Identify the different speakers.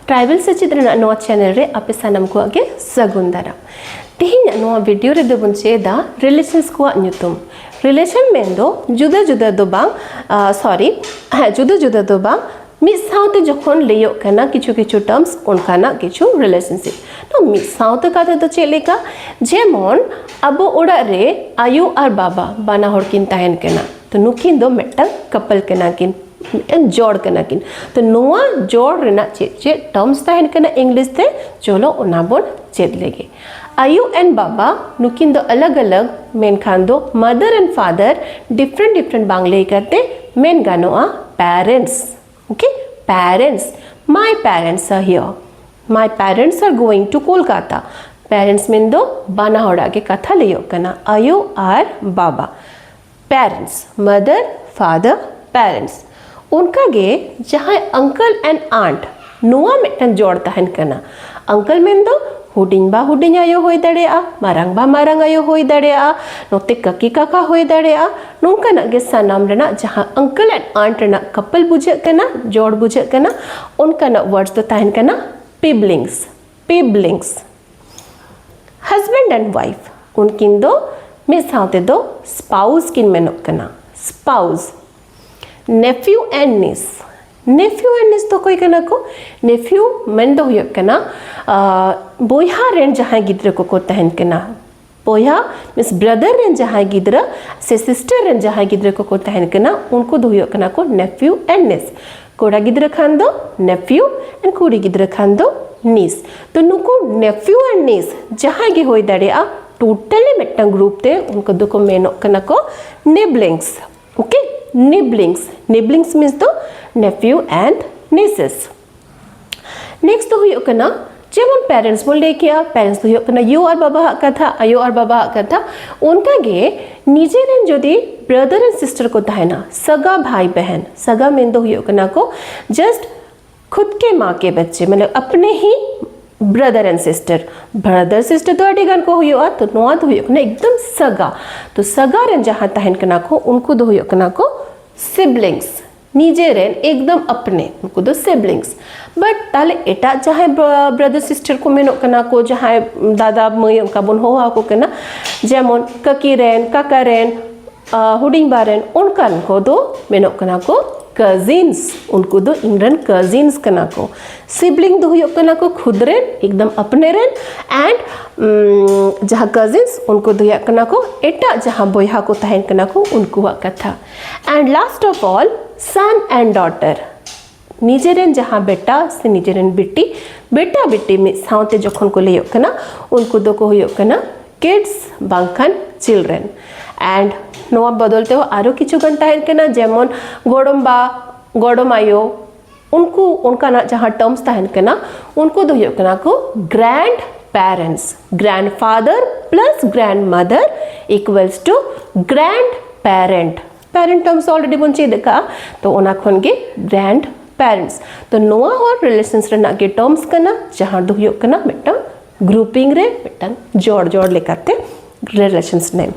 Speaker 1: tribal सेचिद Raina नोआ channel रे आपे सानम को आगे सगुन दाराम तेहिं नोआ वीडियो रे दो बन चेदा रिलेशंस को न्यूतुम रिलेशन में दो जुदा जुदा दो बांग जुदा जुदा दो बांग मिस साउते जखन लेयो कना किछु किछु टर्म्स उनकाना किछु रिलेशनशिप तो मिस साउते काते तो चेलेका जेमन अबो ओड़ा रे आयु और बाबा बाना हर किन ताहेन कना तो नुकिन दो मेटा कपल कना किन जोड़ कना किन तो नोआ जोड़ रेना चे टर्म्स ताहेन कना इंग्लिश ते चलो ओना बोन चेद लेगे आयु एंड बाबा नुकिन दो अलग अलग मेन खान दो मदर एंड फादर डिफरेंट बांग्ले करते मेन गानोआ parents okay parents my parents are here my parents are going to Kolkata parents mean do bana hoda ke katha leyo kana ayu are baba parents mother father parents unka ge jaha uncle and aunt noa metan jod tahen kana uncle mean do हुडिंग बा हुडिंग आयो होय दाड़ेया मारांग बा मारांग आयो होय दाड़ेया नोते ककी काका होय दाड़ेया नोंका नगे सानाम रेना जहां अंकल एंड आंट रेना कपल बुझे कना जोड़ बुझे कना उनका न वर्ड्स तो ताहन कना पिबलिंग्स हस्बैंड एंड वाइफ उनकिन दो मिस हाते दो स्पाउस किन मेनो कना स्पाउस नेफ्यू एंड नीस तो कोई कना को नेफ्यू मेन दो हुयो कना बोया रेन जहां गिद्र को तहन कना बोया मिस ब्रदर रेन जहां गिद्र से सिस्टर रेन जहां गिद्र को तहन कना उनको दो हुयो कना को नेफ्यू एंड नीस कोड़ा गिद्र खान दो नेफ्यू एंड कुड़ी गिद्र खान दो नीस तो नुको नेफ्यू एंड नीस जहां गे होय दाड़ेया टोटली मेटन ग्रुप ते उनको दो को मेनो कना को निबलिंग्स ओके निबलिंग्स मीन्स दो nephew and nieces next तो हुयो कना जेमन पेरेंट्स बोल किया पेरेंट्स तो हुयो कना यू और बाबा कथा आयो और बाबा कथा उनका गे निजे रेन जदि ब्रदर एंड सिस्टर को ताहेना सगा भाई बहन सगा मेन तो हुयो कना को जस्ट खुद के माँ के बच्चे मतलब अपने ही ब्रदर एंड सिस्टर तो अडिगन को हुयो तो नोआ तो हुयो कना एकदम सगा तो सगा रेन जहां ताहेन कना को उनको दो हुयो कना को सिबलिंग्स निजे रेन एकदम अपने उनको दो सिबलिंग्स बट ताले एटा जहां ब्रदर सिस्टर को मेनो कना को जहां दादा मई उनका बोन हो को कना जेमन ककी रेन काका रेन हुडिंग बारेन उनका को दो मेनो कना को कजिन्स उनको दो इनरन कजिन्स कना को सिबलिंग दो हुयो कना को खुद रेन एकदम अपने रेन एंड जहां कजिन्स उनको दो या कना को एटा जहां बोया को तहन कना को उनको कथा and last of all son and daughter निजेरेन जहां बेटा से निजेरेन बेटा बेटी में साउते जखन को लेयो कना उनको दो को होयो कना किड्स बांखान चिल्ड्रेन एंड नोआ बदलते हो आरो किछु घंटा है कना जेमन गोडम्बा गोडमायो उनको उनका ना जहां टर्म्स ताहन कना उनको दो होयो कना को grand parents grandfather plus grandmother equals to grand parent terms already बन चे देखा तो ओना खन गे ग्रैंड पेरेंट्स तो नोआ और रिलेशंस रेना के टर्म्स कना जहां दो हुयो कना मिटन ग्रुपिंग रे मिटन जोड़ लेकाते रिलेशंस नेम